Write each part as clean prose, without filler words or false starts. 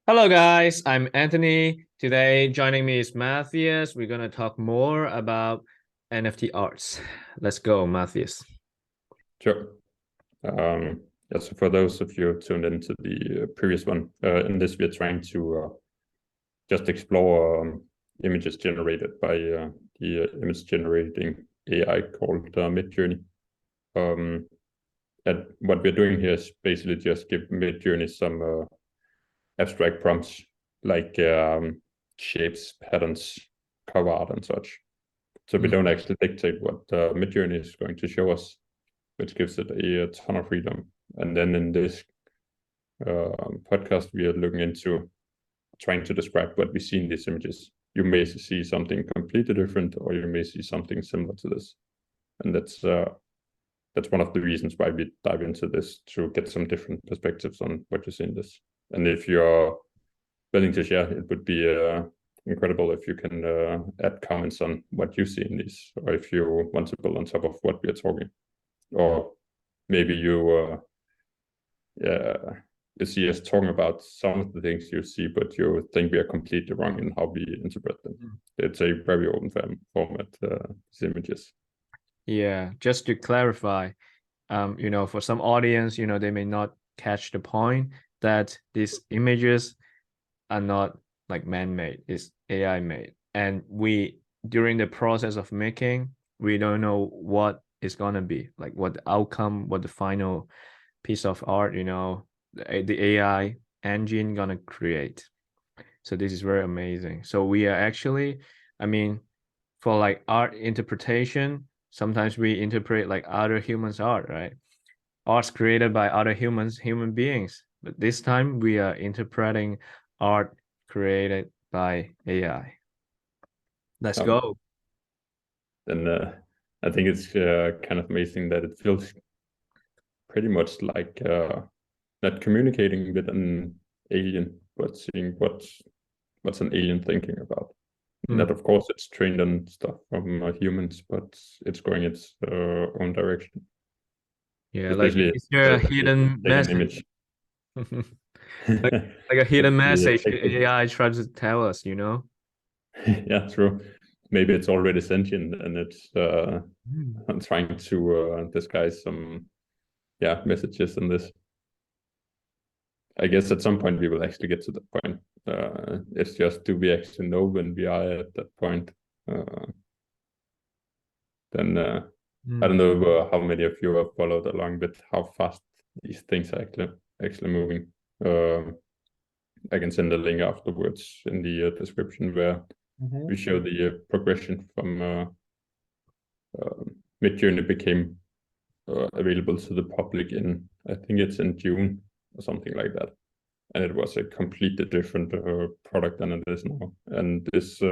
Hello guys, I'm Anthony. Today joining me is Mathias. We're gonna talk more about NFT arts. Let's go, Mathias. Sure. Yeah, so for those of you tuned into the previous one, in this we're trying to just explore images generated by the image generating AI called Midjourney. Um, and what we're doing here is basically just give Midjourney some abstract prompts like shapes, patterns, cover art, and such. So we Mm. don't actually dictate what Midjourney is going to show us, which gives it a ton of freedom. And then in this podcast, we are looking into trying to describe what we see in these images. You may see something completely different, or you may see something similar to this. And that's one of the reasons why we dive into this, to get some different perspectives on what you see in this. And if you're willing to share, it would be incredible if you can add comments on what you see in these, or if you want to build on top of what we are talking, or maybe you see us talking about some of the things you see, but you think we are completely wrong in how we interpret them. It's a very open format, these images. Yeah, just to clarify, for some audience, they may not catch the point that these images are not like man-made, it's AI made. And during the process of making, we don't know what it's gonna be, like what the outcome, what the final piece of art, the AI engine gonna create. So this is very amazing. So we are actually, I mean, for like art interpretation, sometimes we interpret like other humans' art, right? Arts created by other human beings. But this time we are interpreting art created by AI. Let's Um, go. and I think it's kind of amazing that it feels pretty much like not communicating with an alien, but seeing what's an alien thinking about. And that, Hmm. of course, it's trained on stuff from humans, but it's going its own direction. Yeah, like Especially is there a if you hidden take an message? image. Like like a hidden If you message take the AI tries to tell us, yeah, true. Maybe it's already sentient and it's Hmm. trying to disguise some messages in this. I guess at some point we will actually get to that point. It's just, do we actually know when we are at that point? Uh, then I don't Hmm. know how many of you have followed along with how fast these things are actually moving. I can send a link afterwards in the description where we Mhm. show the progression from Midjourney became available to the public in, I think it's in June or something like that. And it was a completely different product than it is now. And this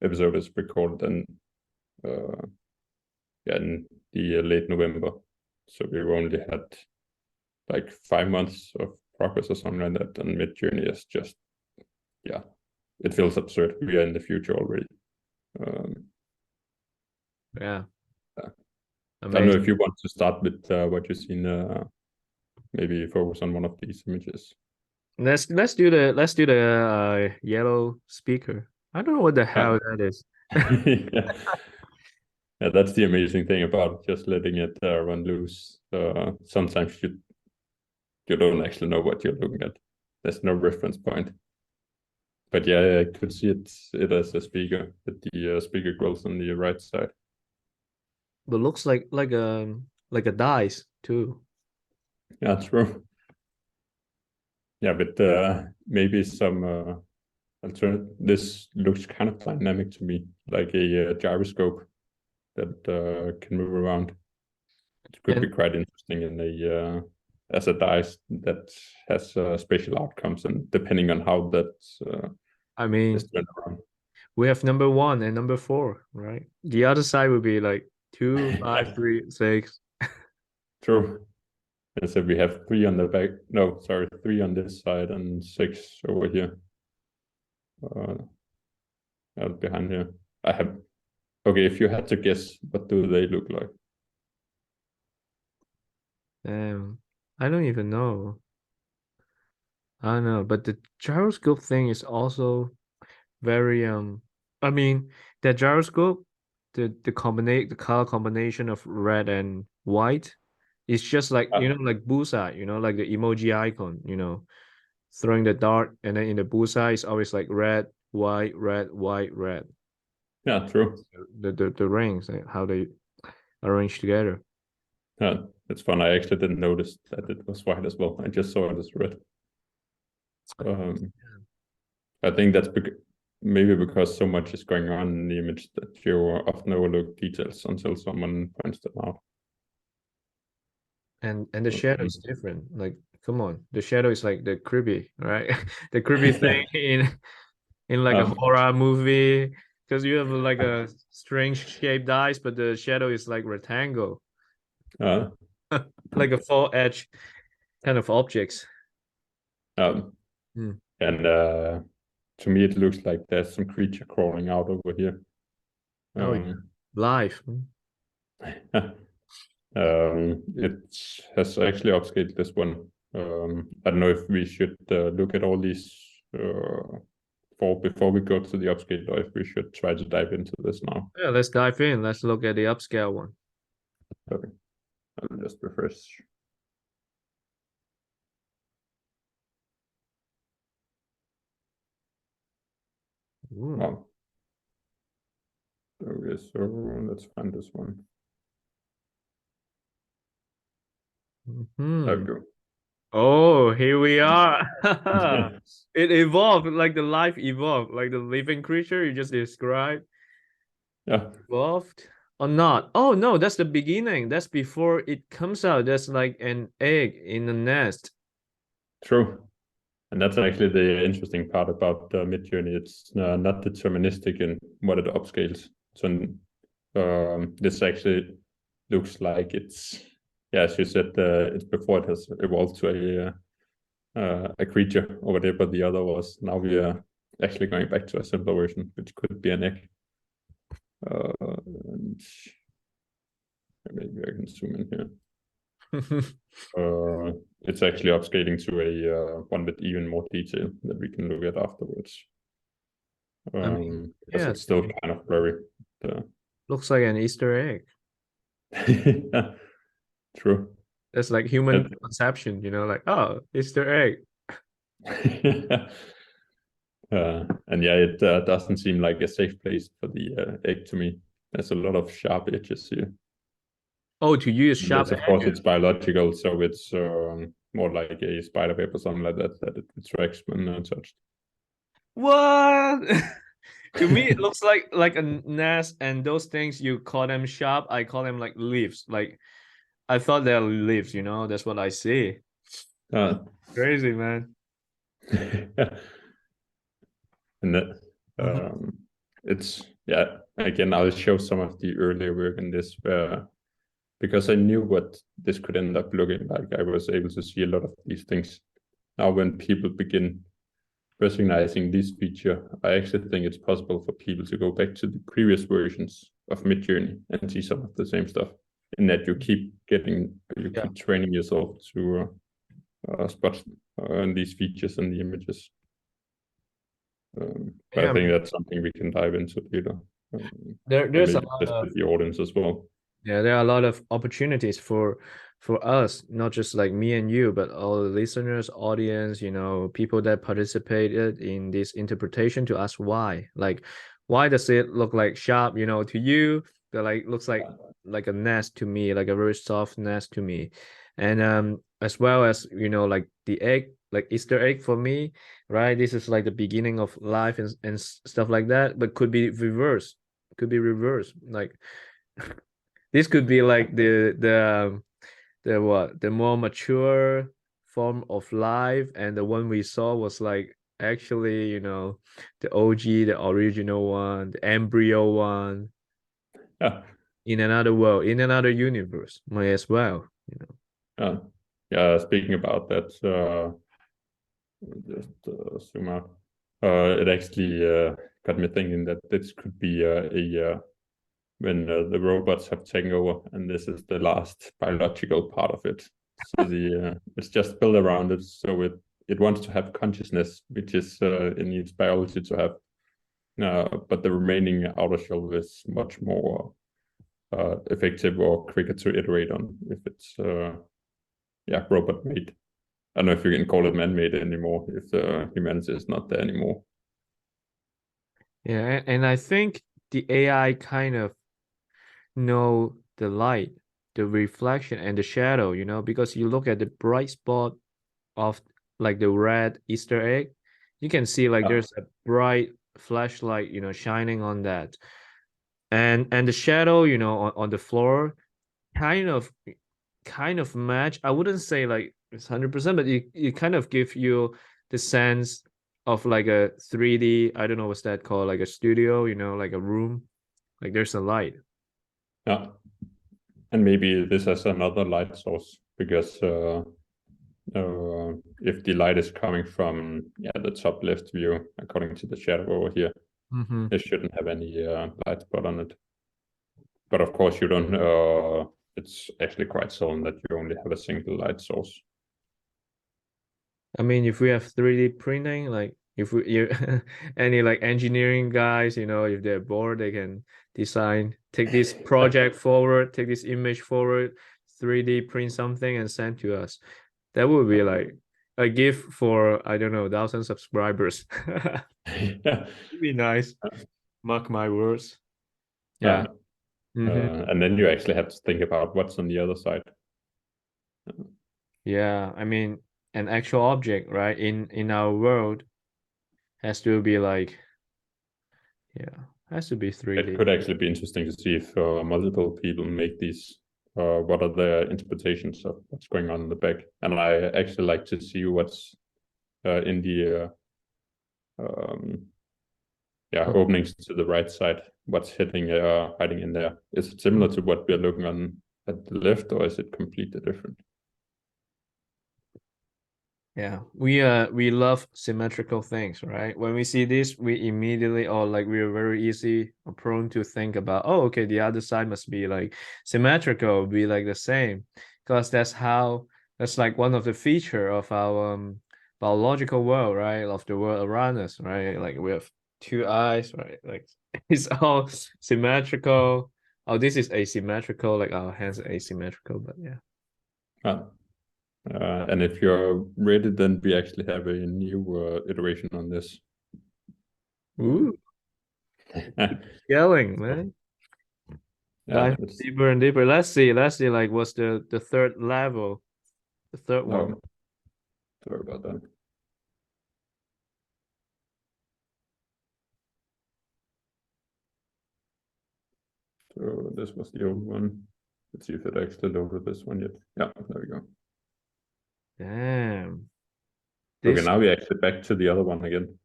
episode is recorded uh, in the late November. So we've only had like 5 months of progress or something like that. And Midjourney is just, yeah, it feels absurd. We are in the future already. Um, Yeah, yeah. I don't know if amazing. you want to start with what you've seen. Maybe focus on one of these images. Let's do the yellow speaker. I don't know what the Yeah. hell that is. Yeah. Yeah, that's the amazing thing about just letting it run loose. Sometimes you don't actually know what you're looking at. There's no reference point. But yeah, I could see it as a speaker with the speaker growth on the right side. But looks like a dice too. Yeah, true. Yeah, but maybe some alternative. This looks kind of dynamic to me, like a gyroscope that can move around. It could be And quite interesting in a as a dice that has special outcomes, and depending on how that I is mean, turned around. we have number one and number four, right? The other side would be like two, five, Yeah, three, six. true. And so we have three on the back. No, sorry, three on this side and six over here. Uh, behind here. I have. Okay, if you had to guess, what do they look like? I don't even know. I know, but the gyroscope thing is also very I mean the gyroscope, the color combination of red and white, it's just like Uh, like bullseye, like the emoji icon, throwing the dart, and then in the bullseye it's always like red, white, red, white, red. yeah, true. The rings, like how they arrange together. Yeah, it's fun. I actually didn't notice that it was white as well. I just saw it as red. Um, I think that's maybe because so much is going on in the image that you often overlook details until someone points them out. And the shadow is different. Like, come on, the shadow is like the creepy, right? The creepy thing in like a uh, horror movie, because you have like a strange shaped eyes, but the shadow is like rectangle, uh, like a full edge kind of objects. um, Hmm. and to me, it looks like there's some creature crawling out over here. Oh yeah, Um, live. it has actually upscaled this one. I don't know if we should look at all these before we go to the upscale, or if we should try to dive into this now. Yeah, let's dive in. Let's look at the upscale one. Okay. I'll just refresh. Ooh. Wow. Okay, so let's find this one. There we Hmm. go. Oh, here we are. Yeah. It evolved, like the life evolved, like the living creature you just described. Yeah, Evolved or not? Oh no, that's the beginning. That's before it comes out. That's like an egg in the nest. true. And that's actually the interesting part about Midjourney. It's not deterministic in what it upscales. So this actually looks like it's, yeah, as you said, it's before it has evolved to a creature or whatever the other was. Now we are actually going back to a simpler version, which could be an egg. And maybe I can zoom in here. It's actually upscaling to a one with even more detail that we can look at afterwards. I mean, Because yeah, it's still kind of blurry. looks like an Easter egg. Yeah, true. That's like human conception, like, oh, Easter egg. And yeah, it doesn't seem like a safe place for the egg to me. There's a lot of sharp edges here. Oh, to use sharp Yes, of course, edges. it's biological, so it's more like a spider web or something like that that it retracts when touched. What? To me, it looks like a nest, and those things you call them sharp. I call them like leaves. Like I thought they're leaves. That's what I see. Uh, Crazy, man. and that, Mhm. it's, yeah, again, I'll show some of the earlier work in this because I knew what this could end up looking like. I was able to see a lot of these things. Now, when people begin recognizing this feature, I actually think it's possible for people to go back to the previous versions of Midjourney and see some of the same stuff. In that you keep Yeah. training yourself to spot these features in the images. But I Yeah, think that's something we can dive into later. And there's a maybe lot just of with the audience as well. Yeah, there are a lot of opportunities for us, not just like me and you, but all the listeners, audience, people that participated in this interpretation to ask why. Like, why does it look like sharp, to you, that like looks like a nest to me, like a very soft nest to me. And as well as, like the egg, like Easter egg for me, right? This is like the beginning of life and stuff like that, but could be reversed. Could be reversed. Like this could be like the more mature form of life, and the one we saw was like actually, the OG, the original one, the embryo one Yeah, in another world, in another universe, might as well. yeah, yeah. Speaking about that, just zoom out. It actually got me thinking that this could be when the robots have taken over, and this is the last biological part of it. So it's just built around it, so it it wants to have consciousness, which is it needs biology to have. But the remaining outer shell is much more effective or quicker to iterate on if it's robot made. I don't know if you can call it man-made anymore if the humanity is not there anymore. Yeah, and I think the AI kind of know the light, the reflection, and the shadow, because you look at the bright spot of like the red Easter egg, you can see like there's a bright flashlight, shining on that. And the shadow, on the floor kind of match. I wouldn't say like it's 100%, but you kind of give you the sense of like a 3D, I don't know what's that called, like a studio, like a room, like there's a light. Yeah. And maybe this has another light source because if the light is coming from the top left view, according to the shadow over here, it shouldn't have any light spot on it. But of course, you don't. It's actually quite seldom that you only have a single light source. I mean, if we have 3D printing, like if you any like engineering guys, if they're bored, they can take this project forward, take this image forward, 3D print something and send to us. That would be like a gift for, I don't know, 1,000 subscribers. Yeah. It'd be nice. Mark my words. Yeah. And then you actually have to think about what's on the other side. Yeah, I mean, an actual object, right? In our world has to be like, has to be 3D. It could actually be interesting to see if multiple people make these. What are their interpretations of what's going on in the back? And I actually like to see what's in the openings to the right side. What's hiding in there? Is it similar to what we're looking on at the left, or is it completely different? Yeah, we love symmetrical things, right? When we see this, we immediately, or like we're very easy or prone to think about, oh, okay, the other side must be like symmetrical, be like the same, because that's like one of the feature of our biological world, right? Of the world around us, right? Like we have two eyes, right? Like it's all symmetrical. Oh, this is asymmetrical, like our hands are asymmetrical, but yeah. And if you're ready, then we actually have a new iteration on this. Ooh, yelling, man. Dive deeper and deeper. Let's see. Like, what's the third level? The third one. Sorry about that. So this was the old one. Let's see if it actually loaded this one yet. Yeah, there we go. Damn. Okay, now we're actually back to the other one again.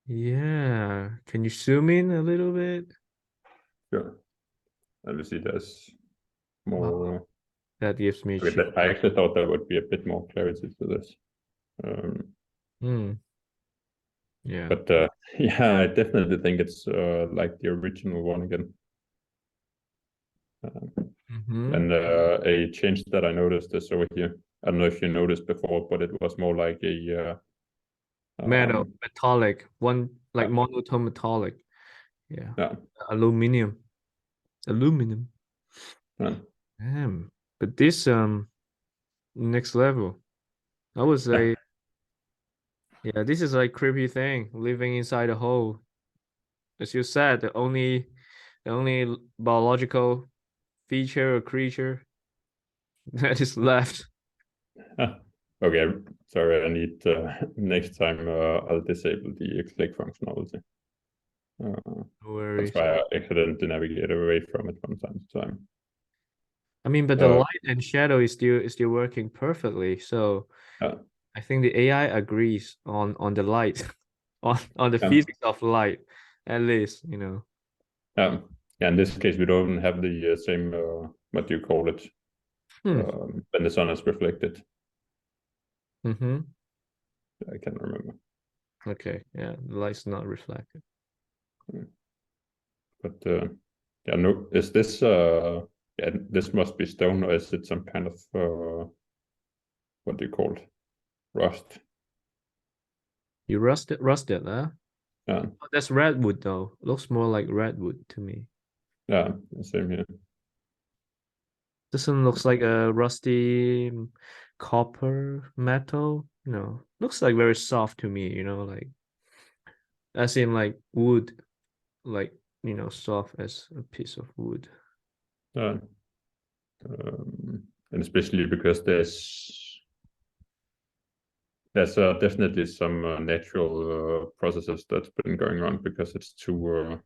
Yeah. Can you zoom in a little bit? Sure. Let me see. There's more. Wow. That gives me. I actually thought there would be a bit more clarity to this. Yeah. But yeah, I definitely think it's like the original one again. And a change that I noticed is over here. I don't know if you noticed before, but it was more like a metallic, one like monotone metallic. Yeah. Aluminum. Damn. But this next level, I would say, yeah, this is like creepy thing living inside a hole. As you said, the only biological feature or creature that is left. Okay, sorry, I need next time I'll disable the click functionality. No worries. That's why I accidentally navigate away from it from time to time. I mean, but the light and shadow is still working perfectly. So I think the AI agrees on the light, on the physics of light, at least, Yeah, in this case, we don't have the same, what do you call it, when the sun is reflected. I can't remember. Okay, yeah, the light's not reflected. But yeah, no, is this this must be stone, or is it some kind of what do you call it? rust. You rusted, huh? Yeah, Oh, that's redwood though. Looks more like redwood to me. yeah, same here. This one looks like a rusty copper metal. No, looks like very soft to me, like as in like wood, like soft as a piece of wood. Yeah, and especially because there's definitely some natural processes that's been going on because it's too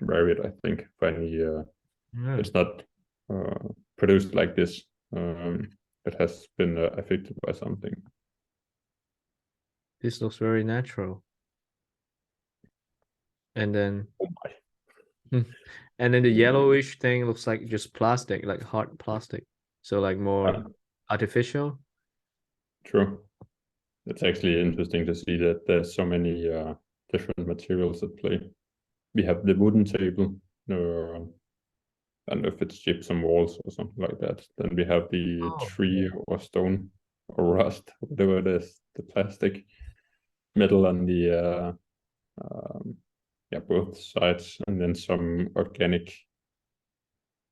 varied, I think. For any, Yeah, it's not produced like this. It has been affected by something. this looks very natural. And then Oh my. and then the yellowish thing looks like just plastic, like hard plastic. So like more Yeah, artificial. true. It's actually interesting to see that there's so many different materials at play. We have the wooden table, uh, and if it's gypsum walls or something like that. Then we have the Oh, tree or stone or rust, whatever it is, the plastic, metal on the yeah, both sides, and then some organic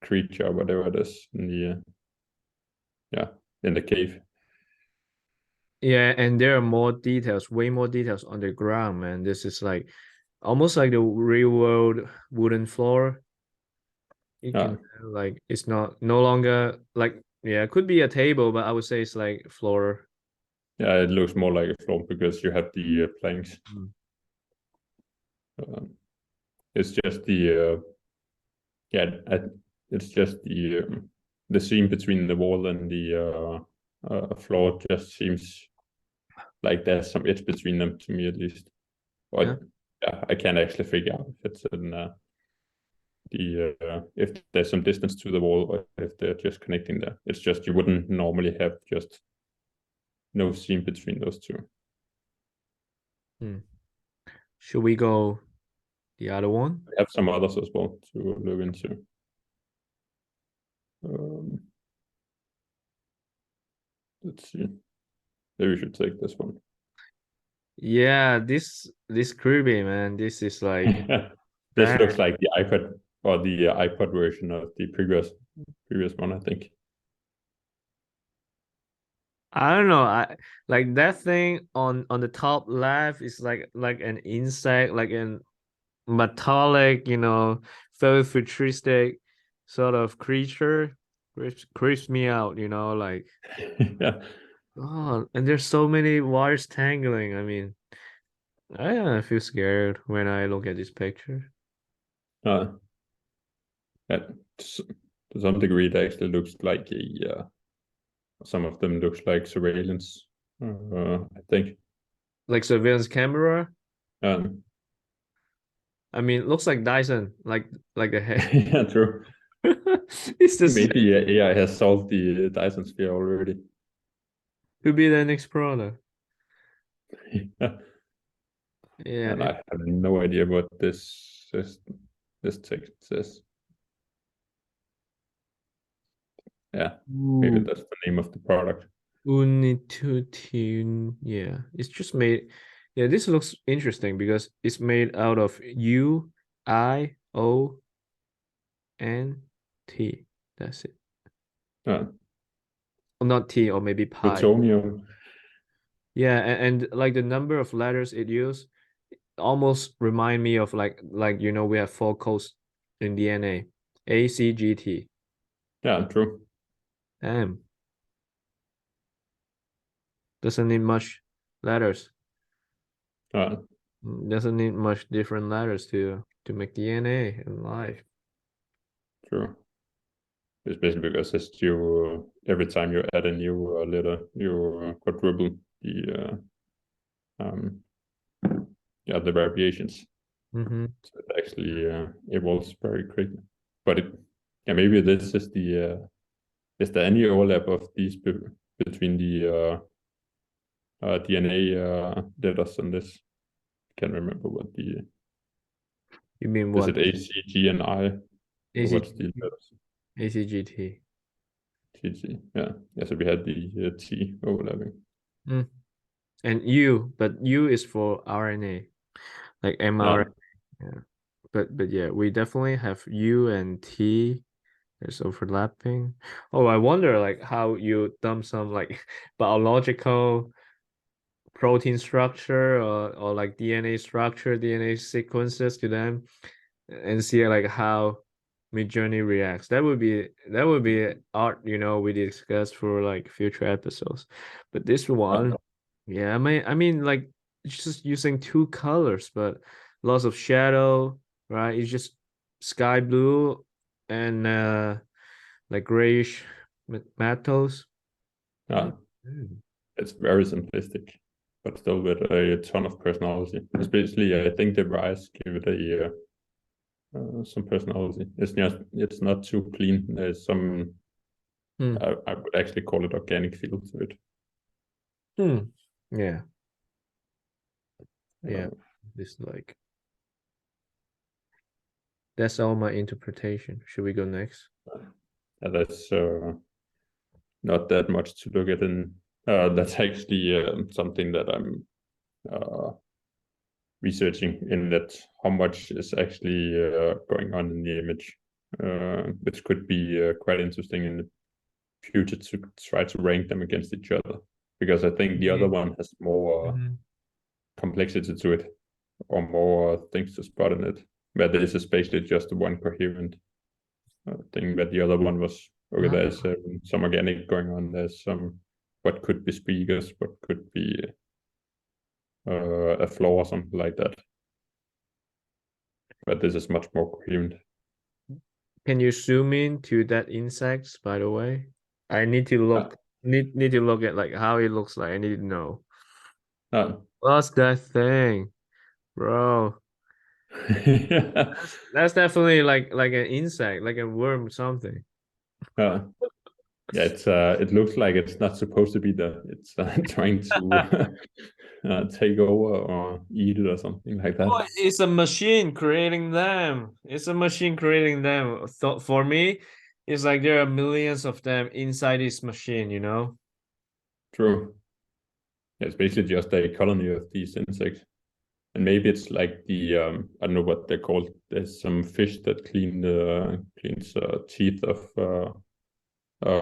creature, whatever it is, in the yeah, in the cave. yeah, and there are more details, way more details on the ground, man. This is like almost like the real world wooden floor. You Yeah, can tell, like it's not no longer like yeah, it could be a table, but I would say it's like floor. yeah, it looks more like a floor because you have the planks. Mm. Uh, it's just the yeah, it's just the seam between the wall and the floor just seems like there's some edge between them to me at least. Yeah. But yeah, I can't actually figure out if it's in the if there's some distance to the wall or if they're just connecting there. It's just you wouldn't normally have just no seam between those two. Hmm. Should we go the other one? I have some others as well to look into. Um, let's see. Maybe we should take this one. Yeah, this creepy, man. This is like This that. looks like the iPad or the iPod version of the previous one, I think. I don't know. I like that thing on the top left is like an insect, like an metallic, very futuristic sort of creature. Which creeps me out, like Yeah, oh, and there's so many wires tangling. I mean, I feel scared when I look at this picture. uh, yeah, to some degree, it actually looks like a. Some of them looks like surveillance. I think. Like surveillance camera. Um, I mean, it looks like Dyson, like a head. yeah, true. It's just Maybe AI has solved the Dyson sphere already. could be the next product. Yeah. And I have no idea what this text says. Yeah, maybe Ooh. that's the name of the product. Unitutin. Yeah, it's just made. Yeah, this looks interesting because it's made out of UIONT. That's it. Uh, Or not T, or maybe pi. Plutonium. Yeah, and like the number of letters it used almost remind me of like we have four codes in DNA. ACGT. Yeah, true. Damn, doesn't need much letters. Uh, Doesn't need much different letters to make DNA in life. true. Especially because it's you every time you add a new letter, you quadruple the um, yeah, the variations. Mm-hmm. So it actually evolves very quickly. But yeah, maybe this is the is there any overlap of these between the DNA letters on this? Can't remember what the You mean is what? it A, C, G, and I? Or what's the ACGT? letters? ACGT. T, G. Yeah, yeah. So we had the T overlapping. Mm. And U, but U is for RNA, like mRNA. Yeah. But yeah, we definitely have U and T. There's overlapping. Oh, I wonder like how you dump some like biological protein structure or like DNA structure, DNA sequences to them and see like how Midjourney reacts. That would be art, we discuss for like future episodes. But this one, yeah, I mean like it's just using two colors, but lots of shadow, right? It's just sky blue and like grayish metals. Yeah, Mm. it's very simplistic, but still with a ton of personality. Especially, I think the rise give it a some personality. It's not too clean. There's some Hmm. I would actually call it organic feel to it. Hmm. Yeah. Yeah. Uh, This like that's all my interpretation. Should we go next? that's not that much to look at, and that's actually something that I'm uh, researching in that how much is actually going on in the image, which could be quite interesting in the future to try to rank them against each other, because I think the other one has more Mhm. complexity to it or more things to spot in it, where this is basically just one coherent thing, but the other one was okay. Ah, There's some organic going on. There's some what could be speakers, what could be a flow or something like that. But this is much more coherent. can you zoom in to that insects, by the way? I need to Ah, need to look at like how it looks like. I need to know. ah. What's that thing, bro? That's definitely like an insect, like a worm, something. uh, yeah, it looks like it's not supposed to be there. It's trying to take over or eat it or something like that. Oh, it's a machine creating them. It's a machine creating them. For me, it's like there are millions of them inside this machine, you know? True. Yeah, it's basically just a colony of these insects. And maybe it's like the I don't know what they're called. There's some fish that cleans teeth of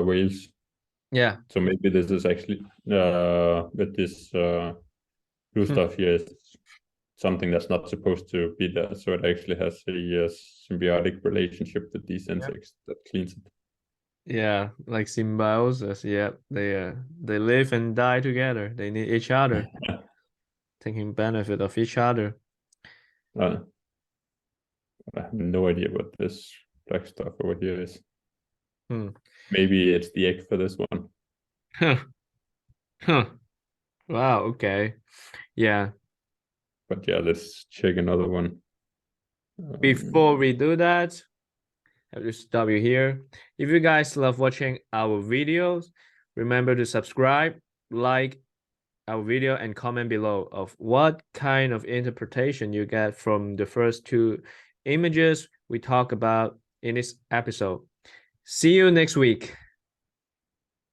whales. Yeah. So maybe this is actually with this blue Hmm. stuff here is something that's not supposed to be there. So it actually has a symbiotic relationship with these Yeah. insects that cleans it. Yeah, like symbiosis. Yeah, they live and die together. They need each other, taking benefit of each other. Uh, I have no idea what this black stuff over here is. Hmm. Maybe it's the egg for this one. Huh. Huh. Wow. Okay. Yeah. But yeah, let's check another one. Um, Before we do that, I'll just stop you here. If you guys love watching our videos, remember to subscribe, like our video, and comment below of what kind of interpretation you get from the first two images we talk about in this episode. See you next week.